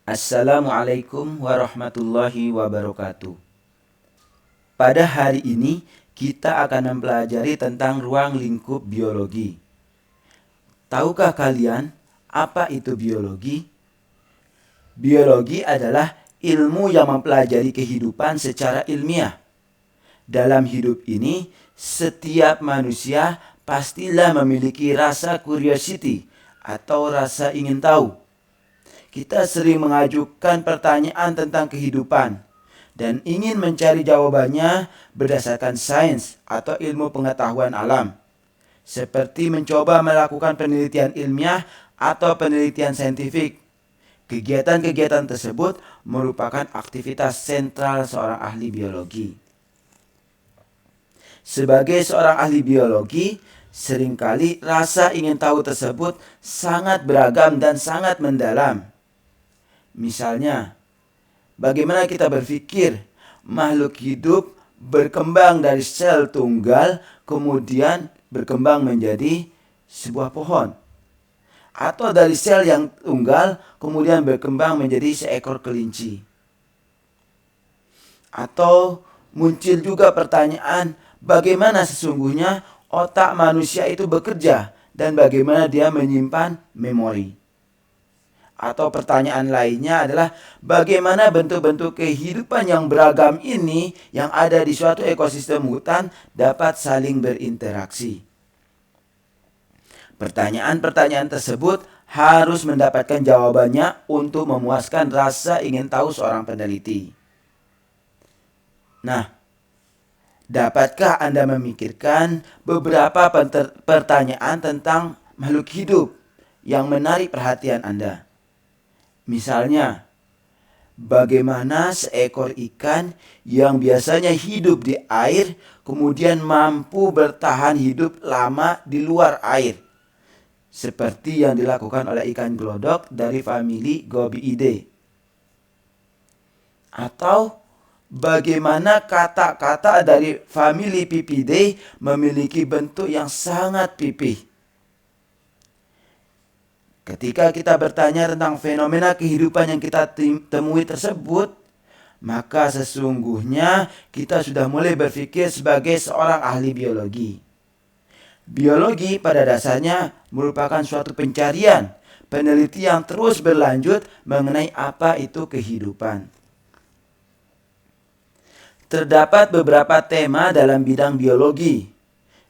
Assalamualaikum warahmatullahi wabarakatuh. Pada hari ini kita akan mempelajari tentang ruang lingkup biologi. Tahukah kalian apa itu biologi? Biologi adalah ilmu yang mempelajari kehidupan secara ilmiah. Dalam hidup ini, setiap manusia pastilah memiliki rasa curiosity atau rasa ingin tahu. Kita sering mengajukan pertanyaan tentang kehidupan dan ingin mencari jawabannya berdasarkan sains atau ilmu pengetahuan alam, seperti mencoba melakukan penelitian ilmiah atau penelitian saintifik. Kegiatan-kegiatan tersebut merupakan aktivitas sentral seorang ahli biologi. Sebagai seorang ahli biologi, seringkali rasa ingin tahu tersebut sangat beragam dan sangat mendalam. Misalnya, bagaimana kita berpikir makhluk hidup berkembang dari sel tunggal kemudian berkembang menjadi sebuah pohon. Atau dari sel yang tunggal kemudian berkembang menjadi seekor kelinci. Atau muncul juga pertanyaan bagaimana sesungguhnya otak manusia itu bekerja dan bagaimana dia menyimpan memori. Atau pertanyaan lainnya adalah bagaimana bentuk-bentuk kehidupan yang beragam ini yang ada di suatu ekosistem hutan dapat saling berinteraksi. Pertanyaan-pertanyaan tersebut harus mendapatkan jawabannya untuk memuaskan rasa ingin tahu seorang peneliti. Nah, dapatkah Anda memikirkan beberapa pertanyaan tentang makhluk hidup yang menarik perhatian Anda? Misalnya, bagaimana seekor ikan yang biasanya hidup di air kemudian mampu bertahan hidup lama di luar air, seperti yang dilakukan oleh ikan glodok dari famili Gobiidae. Atau bagaimana kata-kata dari famili Pipidae memiliki bentuk yang sangat pipih. Ketika kita bertanya tentang fenomena kehidupan yang kita temui tersebut, maka sesungguhnya kita sudah mulai berpikir sebagai seorang ahli biologi. Biologi pada dasarnya merupakan suatu pencarian, penelitian terus berlanjut mengenai apa itu kehidupan. Terdapat beberapa tema dalam bidang biologi.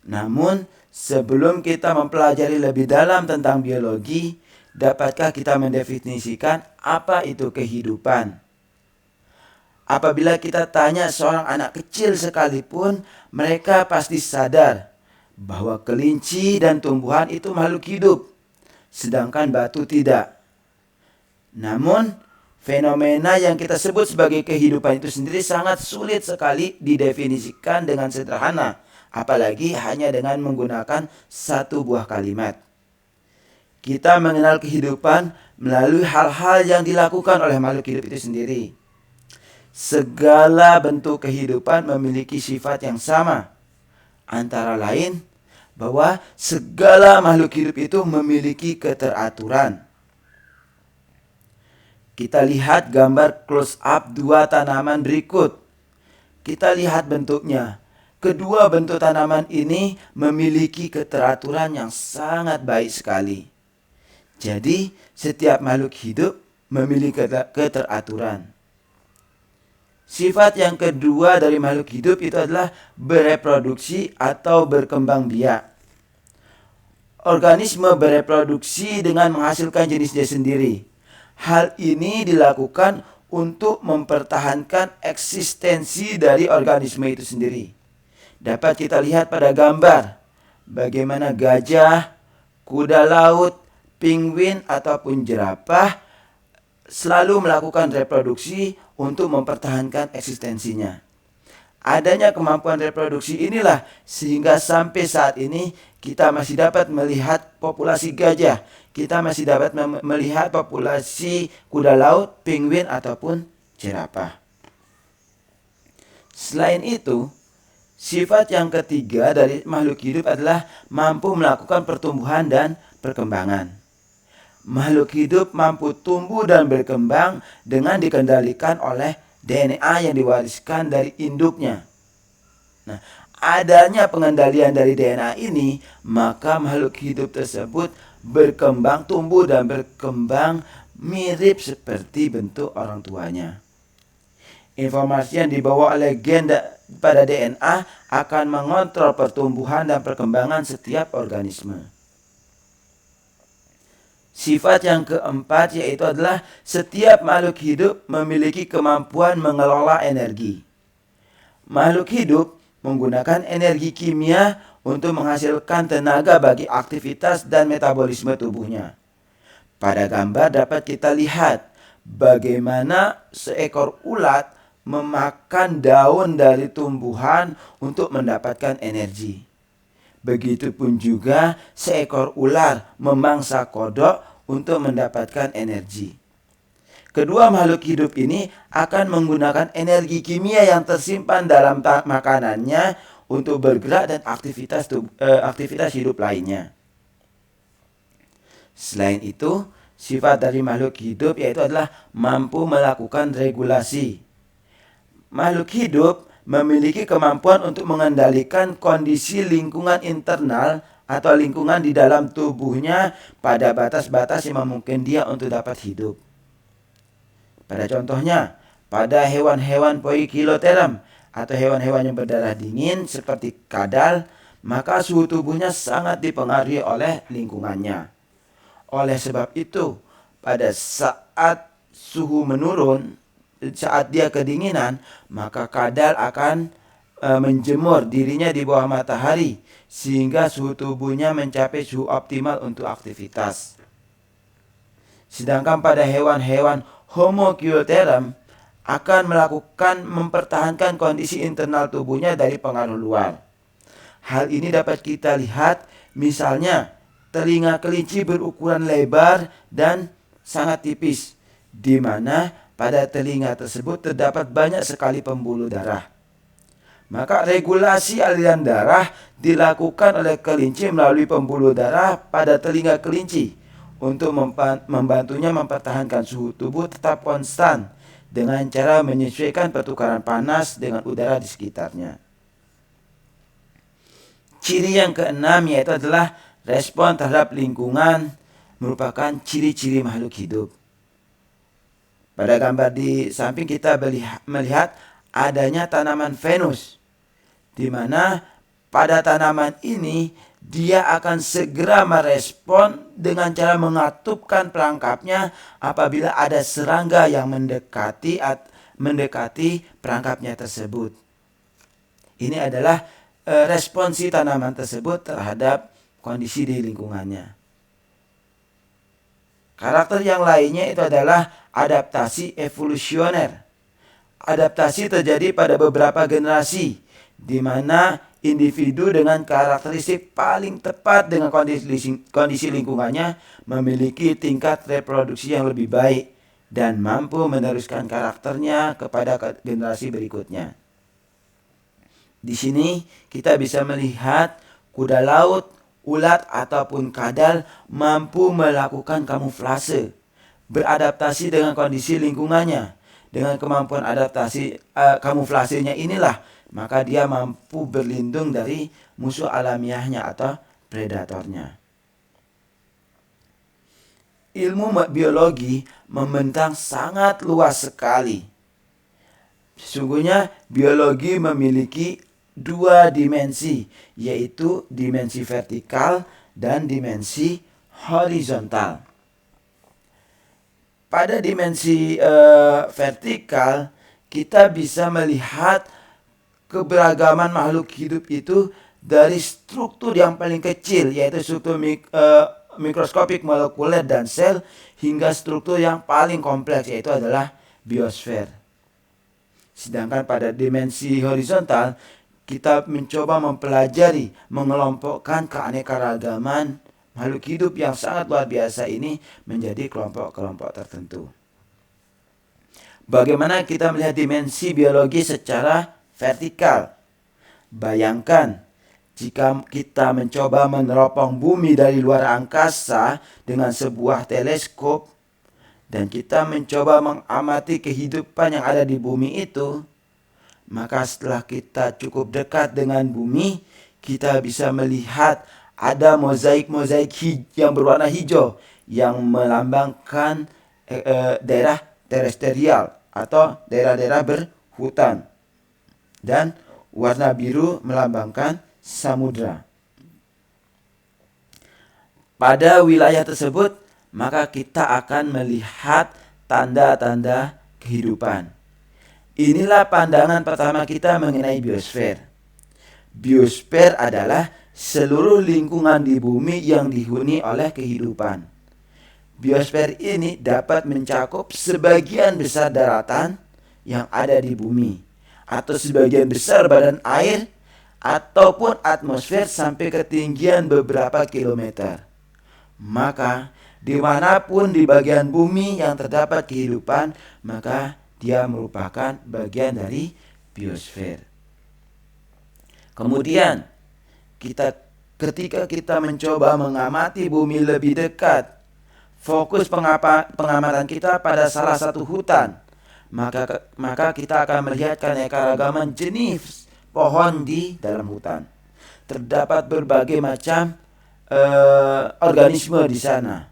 Namun, sebelum kita mempelajari lebih dalam tentang biologi, dapatkah kita mendefinisikan apa itu kehidupan? Apabila kita tanya seorang anak kecil sekalipun, mereka pasti sadar bahwa kelinci dan tumbuhan itu makhluk hidup, sedangkan batu tidak. Namun, fenomena yang kita sebut sebagai kehidupan itu sendiri sangat sulit sekali didefinisikan dengan sederhana, apalagi hanya dengan menggunakan satu buah kalimat. Kita mengenal kehidupan melalui hal-hal yang dilakukan oleh makhluk hidup itu sendiri. Segala bentuk kehidupan memiliki sifat yang sama. Antara lain, bahwa segala makhluk hidup itu memiliki keteraturan. Kita lihat gambar close up dua tanaman berikut. Kita lihat bentuknya. Kedua bentuk tanaman ini memiliki keteraturan yang sangat baik sekali. Jadi, setiap makhluk hidup memiliki keteraturan. Sifat yang kedua dari makhluk hidup itu adalah bereproduksi atau berkembang biak. Organisme bereproduksi dengan menghasilkan jenisnya sendiri. Hal ini dilakukan untuk mempertahankan eksistensi dari organisme itu sendiri. Dapat kita lihat pada gambar bagaimana gajah, kuda laut, penguin ataupun jerapah selalu melakukan reproduksi untuk mempertahankan eksistensinya. Adanya kemampuan reproduksi inilah sehingga sampai saat ini kita masih dapat melihat populasi gajah, kita masih dapat melihat populasi kuda laut, penguin ataupun jerapah. Selain itu, sifat yang ketiga dari makhluk hidup adalah mampu melakukan pertumbuhan dan perkembangan. makhluk hidup mampu tumbuh dan berkembang dengan dikendalikan oleh DNA yang diwariskan dari induknya. Nah, adanya pengendalian dari DNA ini, maka makhluk hidup tersebut berkembang, tumbuh dan berkembang mirip seperti bentuk orang tuanya. Informasi yang dibawa oleh gen pada DNA akan mengontrol pertumbuhan dan perkembangan setiap organisme. Sifat yang keempat yaitu adalah setiap makhluk hidup memiliki kemampuan mengelola energi. Makhluk hidup menggunakan energi kimia untuk menghasilkan tenaga bagi aktivitas dan metabolisme tubuhnya. Pada gambar dapat kita lihat bagaimana seekor ulat memakan daun dari tumbuhan untuk mendapatkan energi. Begitupun juga seekor ular memangsa kodok untuk mendapatkan energi. Kedua makhluk hidup ini akan menggunakan energi kimia yang tersimpan dalam makanannya untuk bergerak dan aktivitas hidup lainnya. Selain itu, sifat dari makhluk hidup yaitu adalah mampu melakukan regulasi. Makhluk hidup memiliki kemampuan untuk mengendalikan kondisi lingkungan internal atau lingkungan di dalam tubuhnya pada batas-batas yang memungkinkan dia untuk dapat hidup. Pada contohnya, pada hewan-hewan poikiloteram atau hewan-hewan yang berdarah dingin seperti kadal, maka suhu tubuhnya sangat dipengaruhi oleh lingkungannya. Oleh sebab itu, pada saat suhu menurun, saat dia kedinginan, maka kadal akan menjemur dirinya di bawah matahari sehingga suhu tubuhnya mencapai suhu optimal untuk aktivitas. Sedangkan pada hewan-hewan Homokiloteram akan mempertahankan kondisi internal tubuhnya dari pengaruh luar. Hal ini dapat kita lihat misalnya telinga kelinci berukuran lebar dan sangat tipis, di mana pada telinga tersebut terdapat banyak sekali pembuluh darah. Maka regulasi aliran darah dilakukan oleh kelinci melalui pembuluh darah pada telinga kelinci untuk membantunya mempertahankan suhu tubuh tetap konstan dengan cara menyesuaikan pertukaran panas dengan udara di sekitarnya. Ciri yang keenam yaitu adalah respon terhadap lingkungan merupakan ciri-ciri makhluk hidup. Pada gambar di samping kita melihat adanya tanaman Venus, di mana pada tanaman ini dia akan segera merespon dengan cara mengatupkan perangkapnya apabila ada serangga yang mendekati perangkapnya tersebut. Ini adalah respon si tanaman tersebut terhadap kondisi di lingkungannya. Karakter yang lainnya itu adalah adaptasi evolusioner. Adaptasi terjadi pada beberapa generasi, di mana individu dengan karakteristik paling tepat dengan kondisi lingkungannya memiliki tingkat reproduksi yang lebih baik dan mampu meneruskan karakternya kepada generasi berikutnya. Di sini kita bisa melihat kuda laut, ulat ataupun kadal mampu melakukan kamuflase, beradaptasi dengan kondisi lingkungannya. Dengan kemampuan adaptasi kamuflasenya inilah, maka dia mampu berlindung dari musuh alamiahnya atau predatornya. Ilmu biologi membentang sangat luas sekali. Sesungguhnya biologi memiliki dua dimensi, yaitu dimensi vertikal dan dimensi horizontal. Pada dimensi vertikal, kita bisa melihat keberagaman makhluk hidup itu dari struktur yang paling kecil, yaitu struktur mikroskopik molekuler dan sel, hingga struktur yang paling kompleks, yaitu adalah biosfer. Sedangkan pada dimensi horizontal, kita mencoba mempelajari, mengelompokkan keanekaragaman makhluk hidup yang sangat luar biasa ini menjadi kelompok-kelompok tertentu. Bagaimana kita melihat dimensi biologi secara vertikal? Bayangkan Jika kita mencoba meneropong bumi dari luar angkasa dengan sebuah teleskop, dan kita mencoba mengamati kehidupan yang ada di bumi itu, maka setelah kita cukup dekat dengan bumi, kita bisa melihat ada mozaik-mozaik yang berwarna hijau yang melambangkan daerah terestrial atau daerah-daerah berhutan, dan warna biru melambangkan samudra. Pada wilayah tersebut, maka kita akan melihat tanda-tanda kehidupan. Inilah pandangan pertama kita mengenai biosfer. Biosfer adalah seluruh lingkungan di bumi yang dihuni oleh kehidupan. Biosfer ini dapat mencakup sebagian besar daratan yang ada di bumi, atau sebagian besar badan air, ataupun atmosfer sampai ketinggian beberapa kilometer. Maka dimanapun di bagian bumi yang terdapat kehidupan, maka dia merupakan bagian dari biosfer. Kemudian ketika kita mencoba mengamati bumi lebih dekat, fokus pengamatan kita pada salah satu hutan, maka kita akan melihat keanekaragaman jenis pohon di dalam hutan. Terdapat berbagai macam organisme di sana.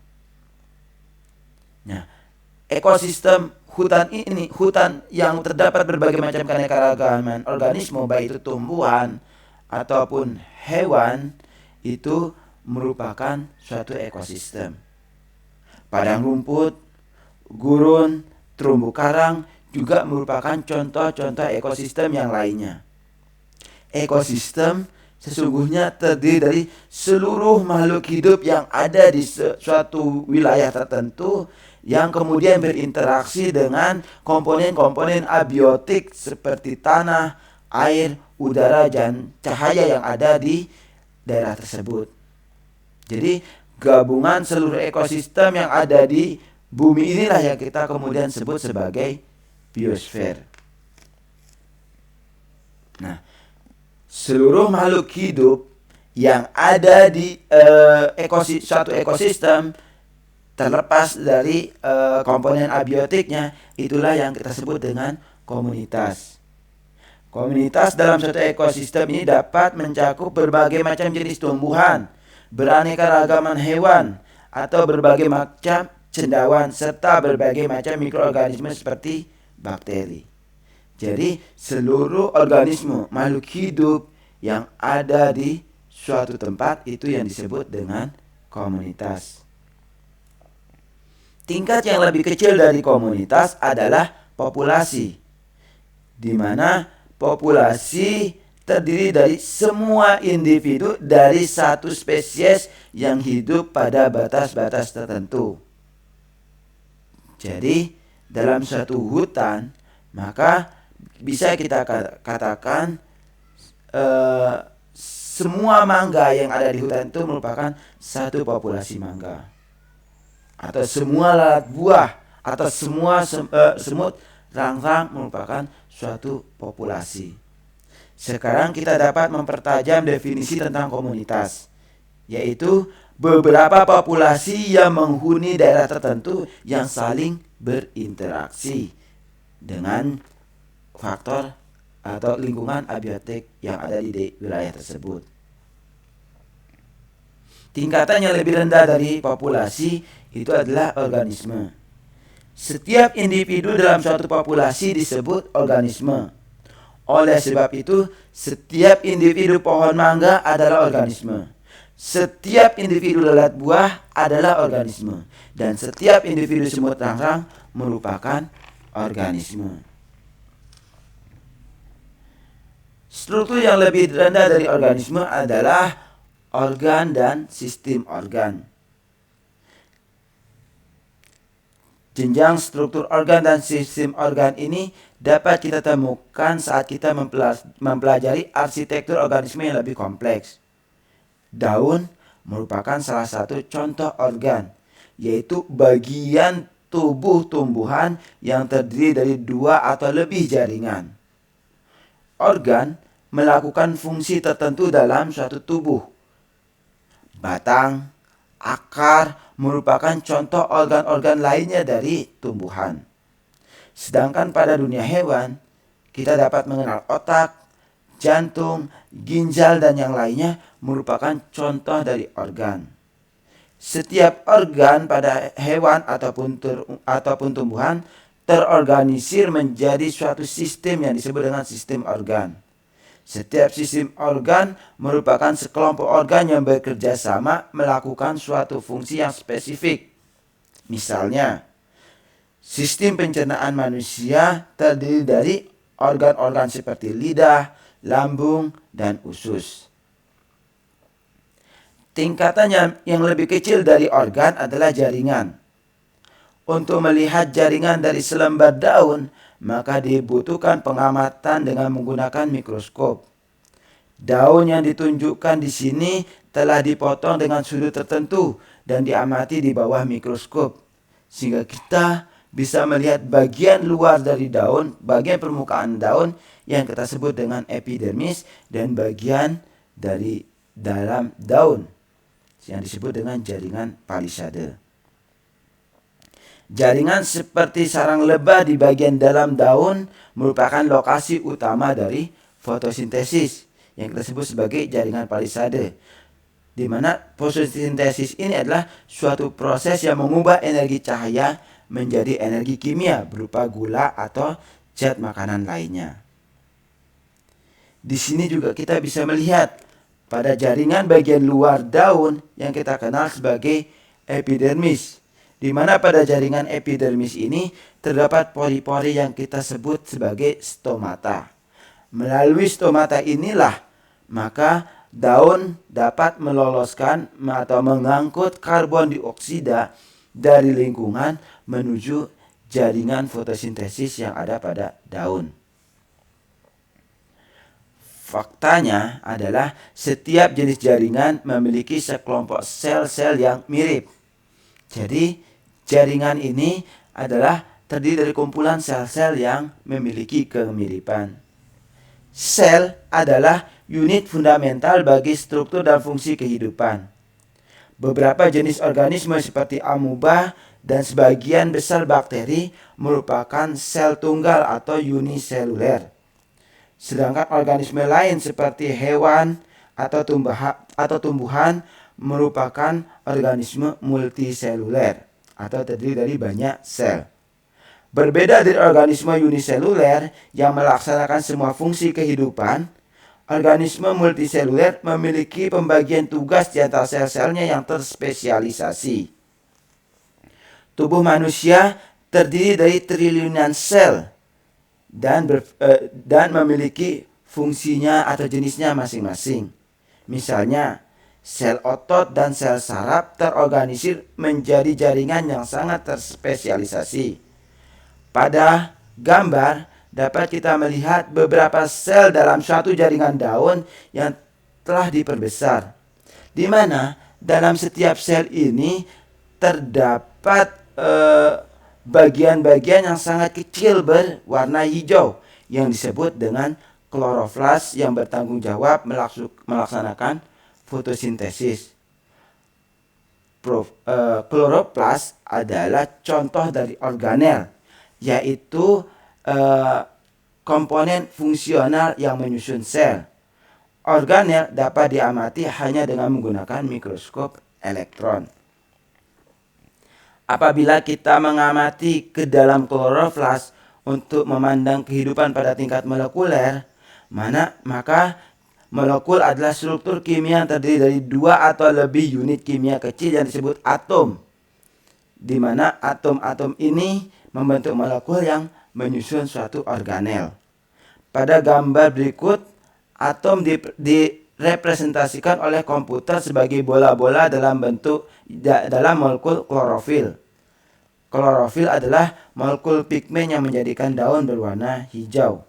Nah, ekosistem hutan yang terdapat berbagai macam keanekaragaman organisme, baik itu tumbuhan ataupun hewan, itu merupakan suatu ekosistem. Padang rumput, gurun, terumbu karang juga merupakan contoh-contoh ekosistem yang lainnya. Ekosistem sesungguhnya terdiri dari seluruh makhluk hidup yang ada di suatu wilayah tertentu, yang kemudian berinteraksi dengan komponen-komponen abiotik seperti tanah, air, udara, dan cahaya yang ada di daerah tersebut. Jadi gabungan seluruh ekosistem yang ada di bumi inilah yang kita kemudian sebut sebagai biosfer. Nah, seluruh makhluk hidup yang ada di suatu ekosistem, terlepas dari komponen abiotiknya, itulah yang kita sebut dengan komunitas. Komunitas dalam suatu ekosistem ini dapat mencakup berbagai macam jenis tumbuhan, beraneka ragaman hewan, atau berbagai macam cendawan, serta berbagai macam mikroorganisme seperti bakteri. Jadi seluruh organisme makhluk hidup yang ada di suatu tempat itu yang disebut dengan komunitas. Tingkat yang lebih kecil dari komunitas adalah populasi, di mana populasi terdiri dari semua individu dari satu spesies yang hidup pada batas-batas tertentu. Jadi dalam suatu hutan, maka bisa kita katakan semua mangga yang ada di hutan itu merupakan satu populasi mangga. Atau semua lalat buah atau semua semut rang-rang merupakan suatu populasi. Sekarang kita dapat mempertajam definisi tentang komunitas, yaitu beberapa populasi yang menghuni daerah tertentu yang saling berinteraksi dengan faktor atau lingkungan abiotik yang ada di wilayah tersebut. Tingkatan yang lebih rendah dari populasi itu adalah organisme. Setiap individu dalam suatu populasi disebut organisme. Oleh sebab itu, setiap individu pohon mangga adalah organisme. Setiap individu lalat buah adalah organisme. Dan setiap individu semut rang-rang merupakan organisme. Struktur yang lebih rendah dari organisme adalah organ dan sistem organ. Jenjang struktur organ dan sistem organ ini dapat kita temukan saat kita mempelajari arsitektur organisme yang lebih kompleks. Daun merupakan salah satu contoh organ, yaitu bagian tubuh tumbuhan yang terdiri dari 2 atau lebih jaringan. Organ melakukan fungsi tertentu dalam suatu tubuh. Batang, akar merupakan contoh organ-organ lainnya dari tumbuhan. Sedangkan pada dunia hewan, kita dapat mengenal otak, jantung, ginjal, dan yang lainnya merupakan contoh dari organ. Setiap organ pada hewan ataupun tumbuhan terorganisir menjadi suatu sistem yang disebut dengan sistem organ. Setiap sistem organ merupakan sekelompok organ yang bekerja sama melakukan suatu fungsi yang spesifik. Misalnya, sistem pencernaan manusia terdiri dari organ-organ seperti lidah, lambung, dan usus. Tingkatan yang lebih kecil dari organ adalah jaringan. Untuk melihat jaringan dari selembar daun, maka dibutuhkan pengamatan dengan menggunakan mikroskop. Daun yang ditunjukkan di sini telah dipotong dengan sudut tertentu dan diamati di bawah mikroskop, sehingga kita bisa melihat bagian luar dari daun, bagian permukaan daun yang kita sebut dengan epidermis, dan bagian dari dalam daun yang disebut dengan jaringan palisade. Jaringan seperti sarang lebah di bagian dalam daun merupakan lokasi utama dari fotosintesis yang kita sebut sebagai jaringan palisade, di mana fotosintesis ini adalah suatu proses yang mengubah energi cahaya menjadi energi kimia berupa gula atau zat makanan lainnya. Di sini juga kita bisa melihat pada jaringan bagian luar daun yang kita kenal sebagai epidermis, di mana pada jaringan epidermis ini terdapat pori-pori yang kita sebut sebagai stomata. Melalui stomata inilah maka daun dapat meloloskan atau mengangkut karbon dioksida dari lingkungan menuju jaringan fotosintesis yang ada pada daun. Faktanya adalah setiap jenis jaringan memiliki sekelompok sel-sel yang mirip. Jadi, jaringan ini adalah terdiri dari kumpulan sel-sel yang memiliki kemiripan. Sel adalah unit fundamental bagi struktur dan fungsi kehidupan. Beberapa jenis organisme seperti amoeba dan sebagian besar bakteri merupakan sel tunggal atau uniseluler. Sedangkan organisme lain seperti hewan atau tumbuhan merupakan organisme multiseluler atau terdiri dari banyak sel. Berbeda dari organisme uniseluler yang melaksanakan semua fungsi kehidupan, organisme multiseluler memiliki pembagian tugas di antara sel-selnya yang terspesialisasi. Tubuh manusia terdiri dari triliunan sel dan memiliki fungsinya atau jenisnya masing-masing. Misalnya, sel otot dan sel saraf terorganisir menjadi jaringan yang sangat terspesialisasi. Pada gambar dapat kita melihat beberapa sel dalam suatu jaringan daun yang telah diperbesar, di mana dalam setiap sel ini terdapat bagian-bagian yang sangat kecil berwarna hijau yang disebut dengan kloroflas yang bertanggung jawab melaksanakan fotosintesis. Kloroplas adalah contoh dari organel, yaitu komponen fungsional yang menyusun sel. Organel dapat diamati hanya dengan menggunakan mikroskop elektron. Apabila kita mengamati ke dalam kloroflas untuk memandang kehidupan pada tingkat molekuler, maka molekul adalah struktur kimia yang terdiri dari 2 atau lebih unit kimia kecil yang disebut atom, di mana atom-atom ini membentuk molekul yang menyusun suatu organel. Pada gambar berikut, atom direpresentasikan oleh komputer sebagai bola-bola dalam molekul klorofil. Klorofil adalah molekul pigmen yang menjadikan daun berwarna hijau.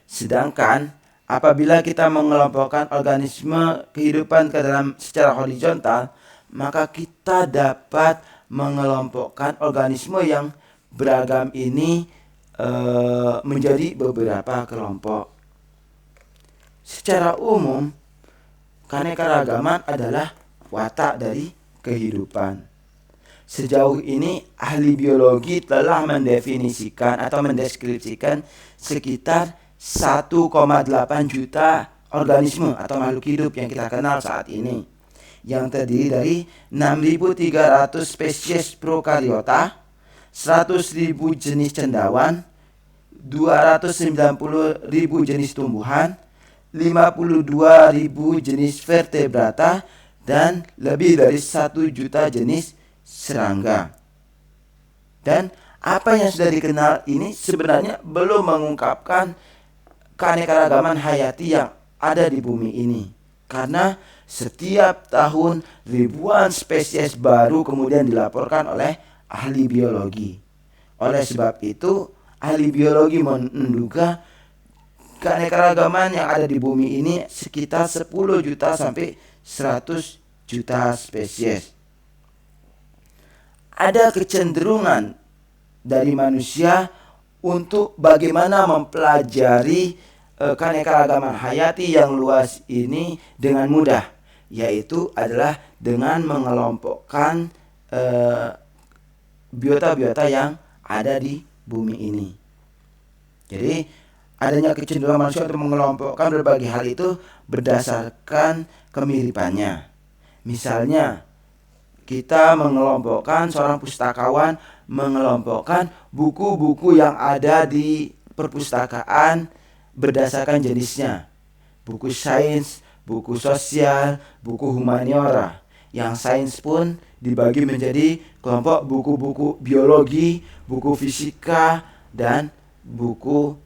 Sedangkan apabila kita mengelompokkan organisme kehidupan ke dalam secara horizontal, maka kita dapat mengelompokkan organisme yang beragam ini menjadi beberapa kelompok. Secara umum, keanekaragaman adalah watak dari kehidupan. Sejauh ini, ahli biologi telah mendefinisikan atau mendeskripsikan sekitar 1,8 juta organisme atau makhluk hidup yang kita kenal saat ini, yang terdiri dari 6.300 spesies prokariota, 100.000 jenis cendawan, 290.000 jenis tumbuhan, 52.000 jenis vertebrata, dan lebih dari 1 juta jenis serangga. Dan apa yang sudah dikenal ini sebenarnya belum mengungkapkan keanekaragaman hayati yang ada di bumi ini. Karena setiap tahun ribuan spesies baru kemudian dilaporkan oleh ahli biologi. Oleh sebab itu, ahli biologi menduga keanekaragaman yang ada di bumi ini sekitar 10 juta sampai 100 juta spesies. Ada kecenderungan dari manusia untuk bagaimana mempelajari keanekaragaman hayati yang luas ini dengan mudah, yaitu adalah dengan mengelompokkan biota-biota yang ada di bumi ini. Jadi adanya kecenderungan manusia untuk mengelompokkan berbagai hal itu berdasarkan kemiripannya. Misalnya, kita mengelompokkan, seorang pustakawan mengelompokkan buku-buku yang ada di perpustakaan berdasarkan jenisnya. Buku sains, buku sosial, buku humaniora. Yang sains pun dibagi menjadi kelompok buku-buku biologi, buku fisika, dan buku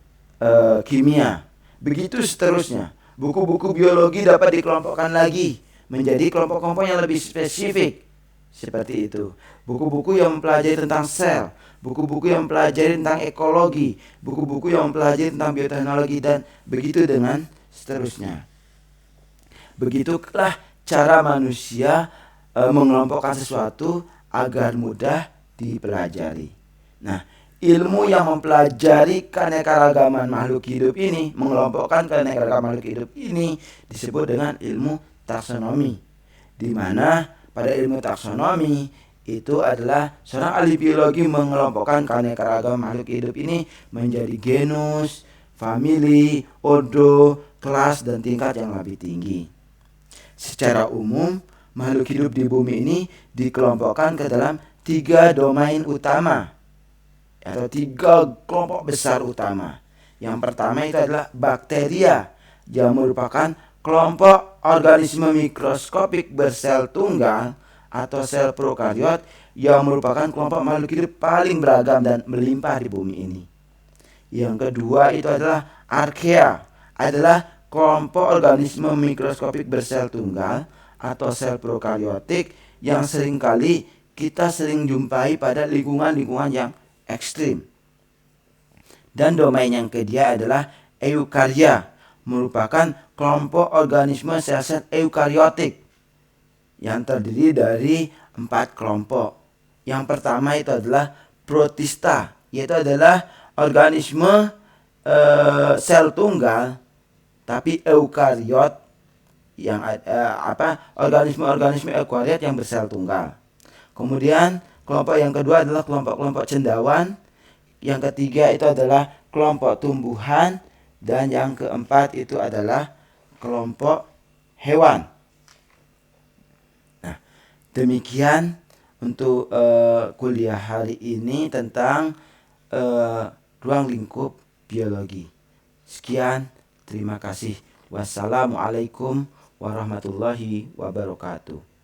kimia. Begitu seterusnya. Buku-buku biologi dapat dikelompokkan lagi menjadi kelompok-kelompok yang lebih spesifik. Seperti itu. Buku-buku yang mempelajari tentang sel, buku-buku yang mempelajari tentang ekologi, buku-buku yang mempelajari tentang bioteknologi, dan begitu dengan seterusnya. Begitulah cara manusia mengelompokkan sesuatu agar mudah dipelajari. Nah, ilmu yang mempelajari keanekaragaman makhluk hidup ini, mengelompokkan keanekaragaman makhluk hidup ini disebut dengan ilmu taksonomi, di mana pada ilmu taksonomi itu adalah seorang ahli biologi mengelompokkan keanekaragaman makhluk hidup ini menjadi genus, famili, ordo, kelas, dan tingkat yang lebih tinggi. Secara umum, makhluk hidup di bumi ini dikelompokkan ke dalam 3 domain utama atau 3 kelompok besar utama. Yang pertama itu adalah bakteria, yang merupakan kelompok organisme mikroskopik bersel tunggal atau sel prokariot yang merupakan kelompok makhluk hidup paling beragam dan melimpah di bumi ini. Yang kedua itu adalah archaea, adalah kelompok organisme mikroskopik bersel tunggal atau sel prokariotik yang seringkali kita sering jumpai pada lingkungan-lingkungan yang ekstrim. Dan domain yang ketiga adalah eukarya, merupakan kelompok organisme sel-sel eukariotik yang terdiri dari 4 kelompok. Yang pertama itu adalah protista, yaitu adalah organisme sel tunggal tapi eukariot yang organisme eukariot yang bersel tunggal. Kemudian kelompok yang kedua adalah kelompok-kelompok cendawan. Yang ketiga itu adalah kelompok tumbuhan, dan yang keempat itu adalah kelompok hewan. Nah, demikian untuk kuliah hari ini tentang ruang lingkup biologi. Sekian, terima kasih. Wassalamualaikum warahmatullahi wabarakatuh.